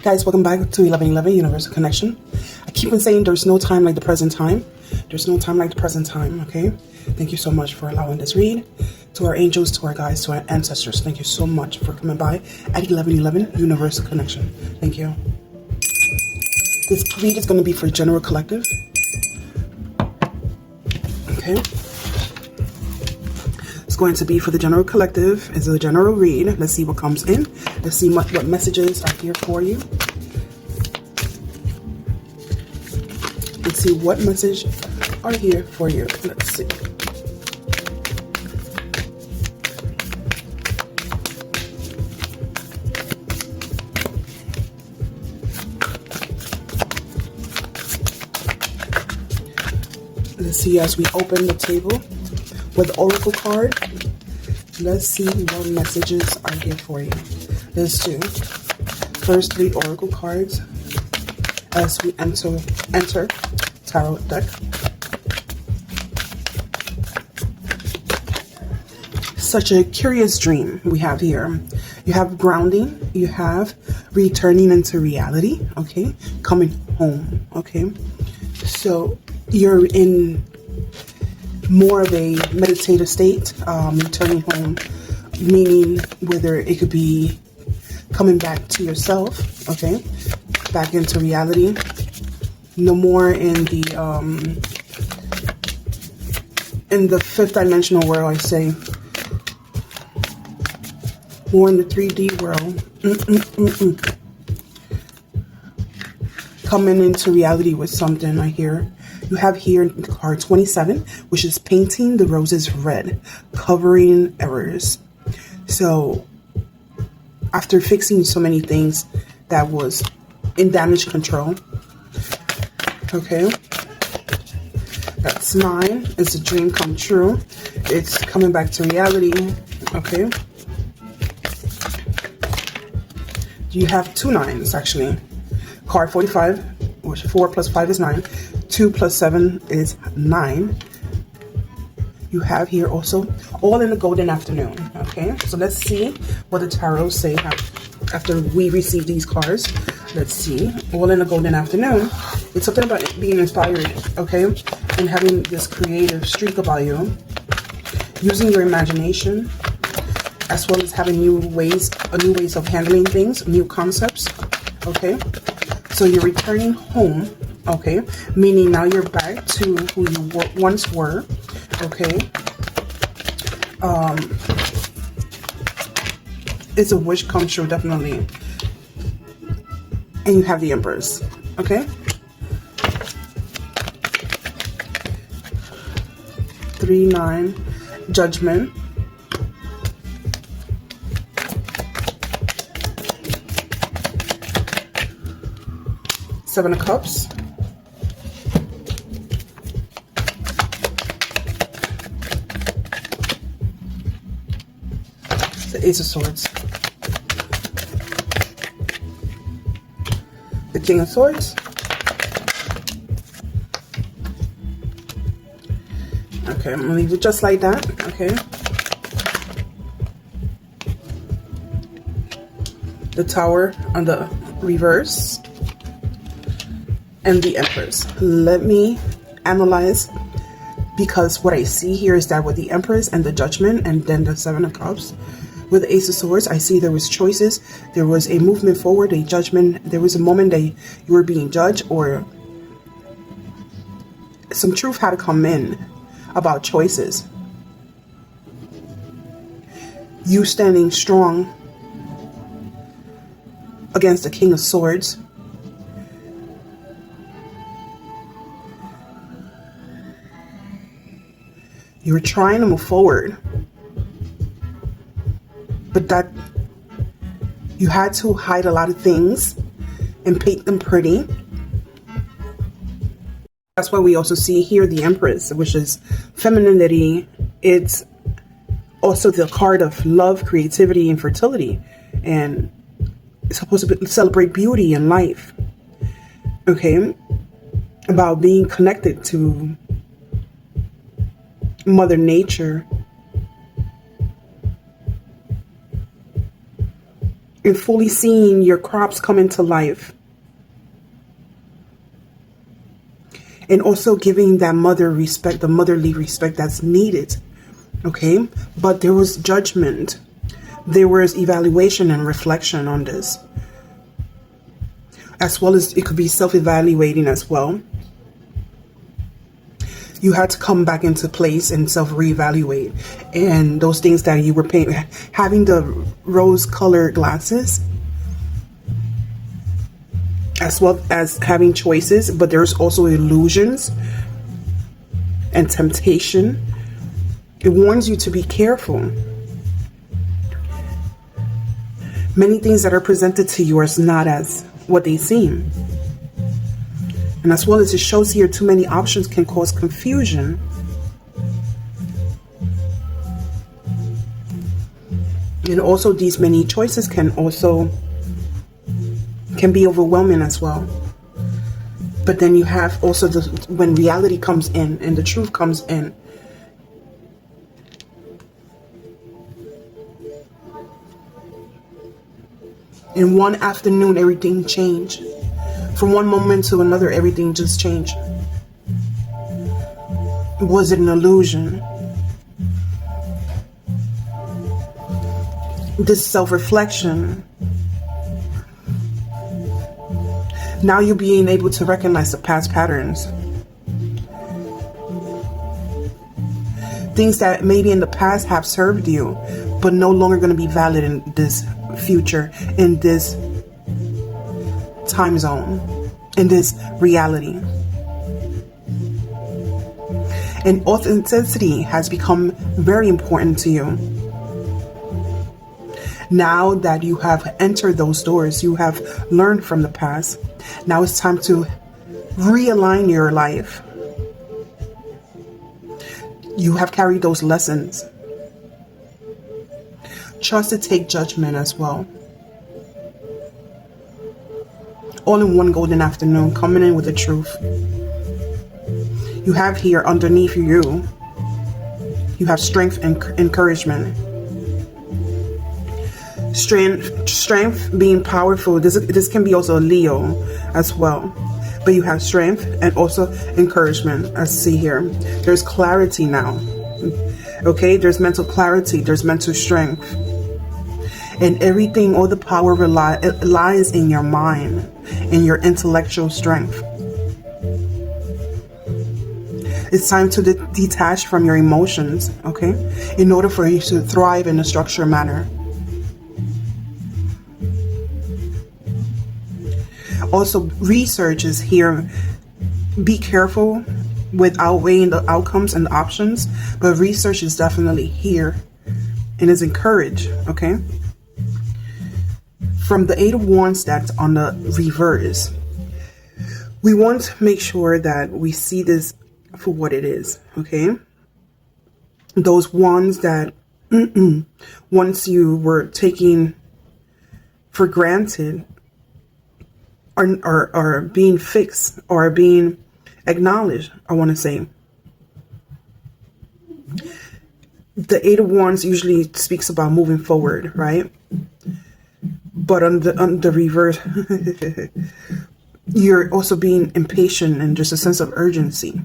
Guys, welcome back to 1111 Universal Connection. I keep on saying there's no time like the present time. There's no time like the present time, okay? Thank you so much for allowing this read. To our angels, to our guides, to our ancestors, thank you so much for coming by at 1111 Universal Connection. Thank you. This read is going to be for general collective. Okay. It's going to be for the general collective. It's a general read. Let's see what comes in. Let's see what messages are here for you. Let's see what message are here for you. Let's see. Let's see as we open the table with Oracle card. Let's see what messages are here for you. Let's do first 3 Oracle cards as we enter Tarot deck. Such a curious dream we have here. You have grounding, you have returning into reality, okay? Coming home, okay? So you're in more of a meditative state, returning home, meaning whether it could be coming back to yourself, okay, back into reality, no more in the fifth dimensional world, I say, more in the 3D world, coming into reality with something. I hear you have here card 27, which is painting the roses red, covering errors. So after fixing so many things that was in damage control, okay, that's 9. It's a dream come true. It's coming back to reality, okay. You have 2 9s actually. Card 45, which 4 plus 5 is 9. 2 plus 7 is 9. You have here also all in the golden afternoon. Okay, so let's see what the tarot say after we receive these cards. Let's see. All in the golden afternoon. It's something about being inspired, okay, and having this creative streak about you, using your imagination, as well as having new ways of handling things, new concepts. Okay, so you're returning home. Okay, meaning now you're back to who you once were. Okay, it's a wish come true, definitely. And you have the Empress. Okay, 3 9, Judgment. Seven of Cups. The Ace of Swords. The King of Swords. Okay, I'm gonna leave it just like that. Okay. The Tower on the reverse. And the Empress. Let me analyze, because what I see here is that with the Empress and the Judgment and then the 7 of Cups, with the Ace of Swords, I see there was choices, there was a movement forward, a judgment, there was a moment that you were being judged, or some truth had to come in about choices. You standing strong against the King of Swords. You were trying to move forward, but that you had to hide a lot of things and paint them pretty. That's why we also see here the Empress, which is femininity. It's also the card of love, creativity, and fertility, and it's supposed to celebrate beauty and life. Okay, about being connected to Mother Nature and fully seeing your crops come into life. And also giving that mother respect, the motherly respect that's needed. Okay? But there was judgment. There was evaluation and reflection on this. As well as it could be self-evaluating as well. You had to come back into place and self-reevaluate. And those things that you were paying, having the rose-colored glasses, as well as having choices, but there's also illusions and temptation. It warns you to be careful. Many things that are presented to you are not as what they seem. And as well as it shows here, too many options can cause confusion. And also these many choices can be overwhelming as well. But then you have also when reality comes in and the truth comes in. In one afternoon, everything changed. From one moment to another, everything just changed. Was it an illusion? This self-reflection. Now you're being able to recognize the past patterns. Things that maybe in the past have served you, but no longer going to be valid in this future, in this time zone, in this reality. And authenticity has become very important to you. Now that you have entered those doors, you have learned from the past. Now it's time to realign your life. You have carried those lessons. Trust to take judgment as well. All in one golden afternoon, coming in with the truth. You have here underneath you have strength and encouragement. Strength being powerful. This can be also a Leo as well. But you have strength and also encouragement, as see here. There's clarity now. Okay, there's mental clarity, there's mental strength. And everything, all the power lies in your mind, in your intellectual strength. It's time to detach from your emotions, okay? In order for you to thrive in a structured manner. Also, research is here. Be careful with outweighing the outcomes and the options, but research is definitely here and is encouraged, okay? From the Eight of Wands that's on the reverse, we want to make sure that we see this for what it is, okay? Those wands that once you were taking for granted are being fixed or being acknowledged, I want to say. The Eight of Wands usually speaks about moving forward, right? But on the reverse, you're also being impatient and just a sense of urgency.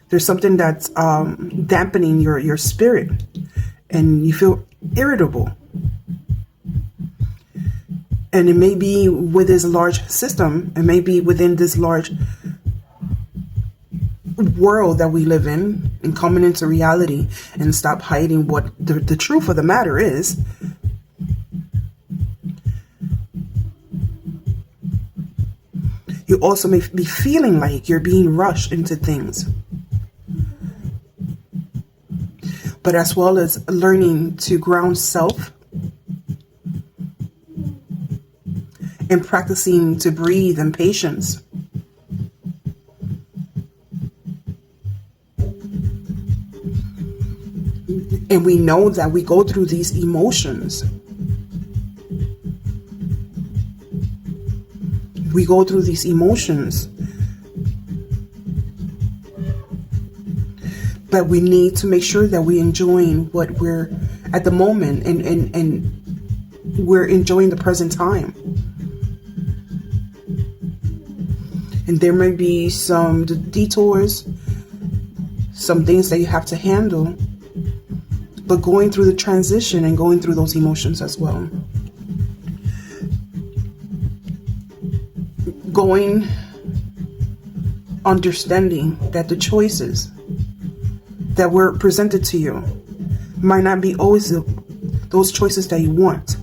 There's something that's dampening your spirit, and you feel irritable. And it may be with this large system, it may be within this large world that we live in, and coming into reality and stop hiding what the truth of the matter is. You also may be feeling like you're being rushed into things. But as well as learning to ground self and practicing to breathe and patience. And we know that we go through these emotions. We go through these emotions. But we need to make sure that we're enjoying what we're at the moment, and we're enjoying the present time. And there may be some detours, some things that you have to handle, but going through the transition and going through those emotions as well. Understanding that the choices that were presented to you might not be always those choices that you want,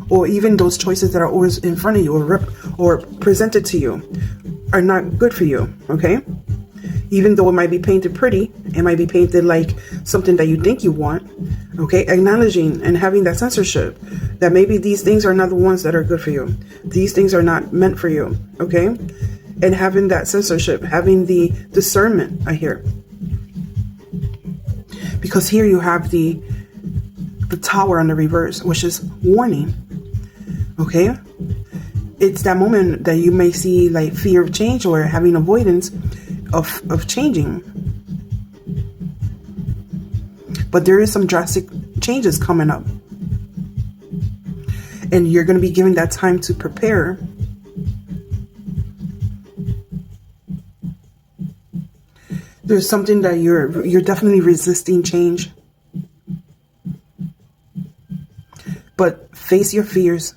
or even those choices that are always in front of you or presented to you are not good for you, okay? Even though it might be painted pretty, it might be painted like something that you think you want, okay? Acknowledging and having that censorship that maybe these things are not the ones that are good for you. These things are not meant for you, okay? And having that censorship, having the discernment, I hear. Because here you have the tower on the reverse, which is warning, okay? It's that moment that you may see like fear of change or having avoidance of changing. But there is some drastic changes coming up. And you're going to be given that time to prepare. There's something that you're definitely resisting change. But face your fears.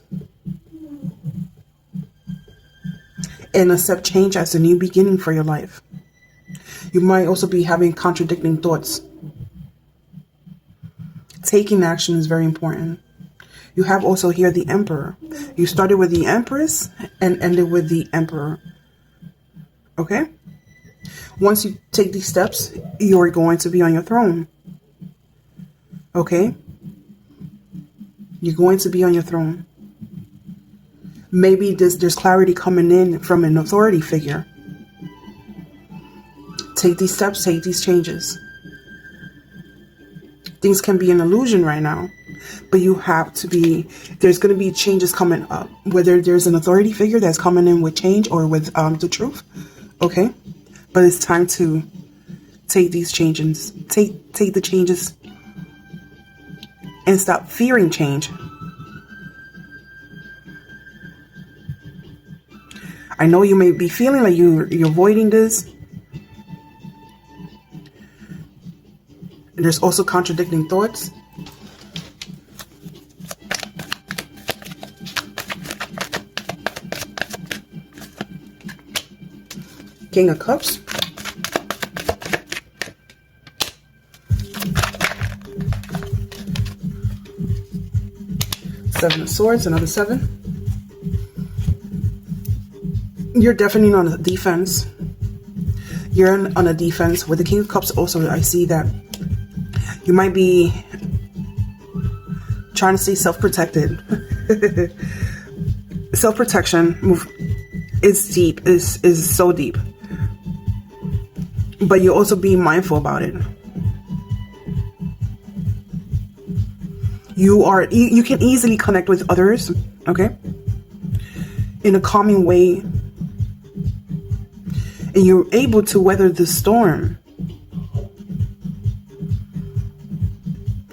And accept change as a new beginning for your life. You might also be having contradicting thoughts. Taking action is very important. You have also here the Emperor. You started with the Empress and ended with the Emperor. Okay? Once you take these steps, you're going to be on your throne. Okay? You're going to be on your throne. Maybe there's clarity coming in from an authority figure. Take these steps, take these changes. Things can be an illusion right now, but you have to be, there's going to be changes coming up, whether there's an authority figure that's coming in with change or with the truth. Okay? But it's time to take these changes, take the changes and stop fearing change. I know you may be feeling like you're avoiding this. There's also contradicting thoughts. King of Cups. Seven of Swords, another 7. You're definitely on a defense. You're on a defense. With the King of Cups also, I see that you might be trying to stay self-protected. Self-protection is deep, is so deep. But you're also being mindful about it. You can easily connect with others, okay? In a calming way. And you're able to weather the storm.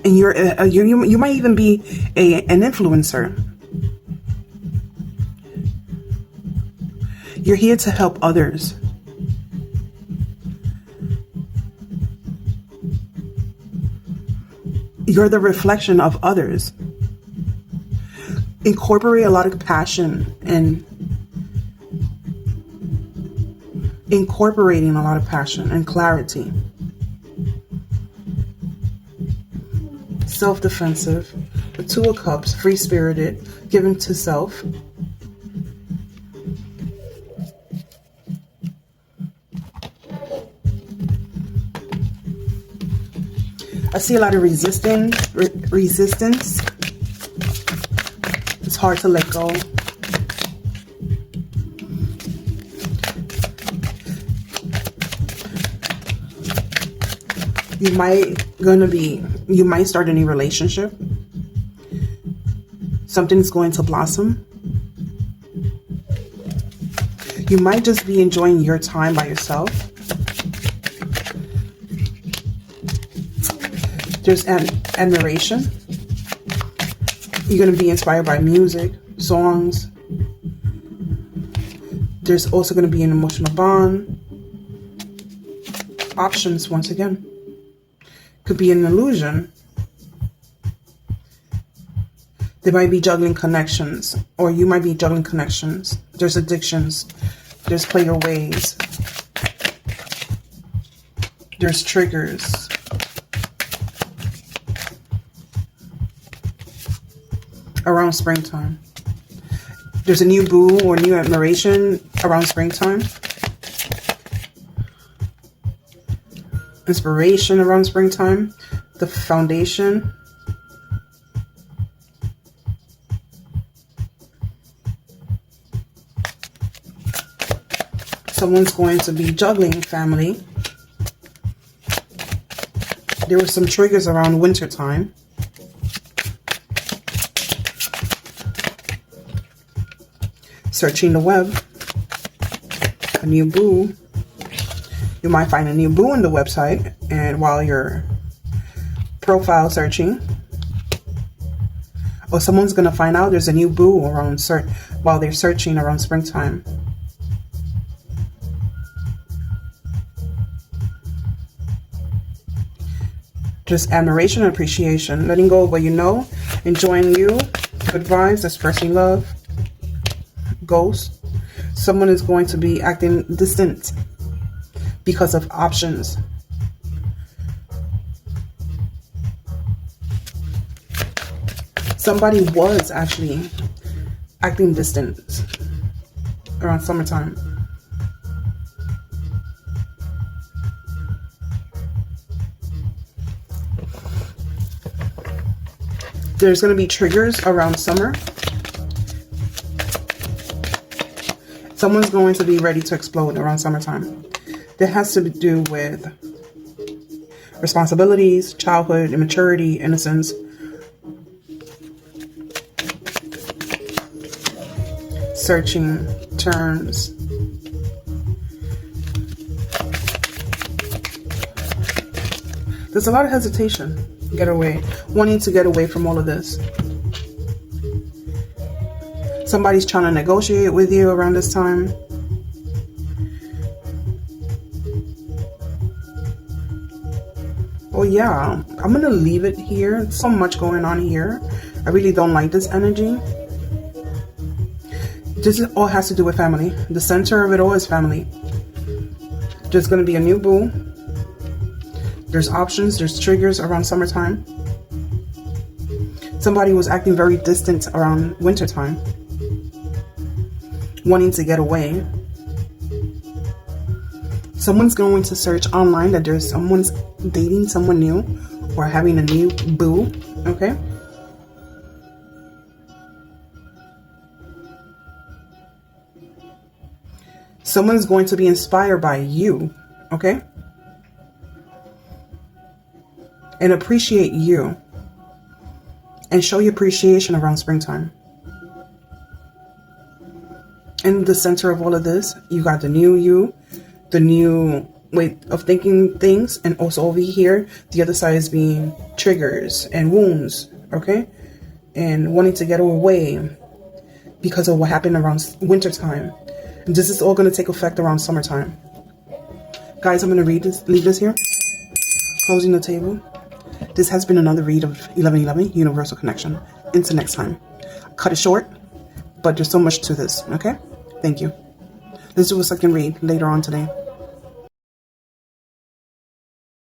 And you might even be an influencer. You're here to help others. You're the reflection of others. Incorporate a lot of passion and incorporating a lot of passion and clarity. Self-defensive. The Two of Cups, free-spirited, given to self. I see a lot of resistance. It's hard to let go. You might start a new relationship. Something's going to blossom. You might just be enjoying your time by yourself. There's admiration. You're going to be inspired by music, songs. There's also going to be an emotional bond. Options, once again. Could be an illusion. There might be juggling connections, or you might be juggling connections. There's addictions. There's play your ways. There's triggers. Around springtime. There's a new boo or new admiration around springtime. Inspiration around springtime. The foundation. Someone's going to be juggling family. There were some triggers around winter time. Searching the web. A new boo. You might find a new boo on the website, and while you're profile searching, or someone's gonna find out there's a new boo around while they're searching around springtime. Just admiration and appreciation, letting go of what you know, enjoying you, good vibes, expressing love. Ghost. Someone is going to be acting distant because of options. Somebody was actually acting distant around summertime. There's going to be triggers around summer. Someone's going to be ready to explode around summertime. That has to do with responsibilities, childhood, immaturity, innocence. Searching terms. There's a lot of hesitation. Get away. Wanting to get away from all of this. Somebody's trying to negotiate with you around this time. Oh yeah, I'm going to leave it here. So much going on here. I really don't like this energy. This all has to do with family. The center of it all is family. There's going to be a new boo. There's options. There's triggers around summertime. Somebody was acting very distant around wintertime. Wanting to get away. Someone's going to search online that there's someone's dating someone new or having a new boo. Okay. Someone's going to be inspired by you. Okay. And appreciate you. And show your appreciation around springtime. In the center of all of this, you got the new you, the new way of thinking things, and also over here, the other side is being triggers and wounds, okay? And wanting to get away because of what happened around wintertime. And this is all going to take effect around summertime. Guys, I'm going to leave this here. Closing the table. This has been another read of 1111 Universal Connection. Until next time. Cut it short, but there's so much to this, okay? Thank you. Let's do a second read later on today.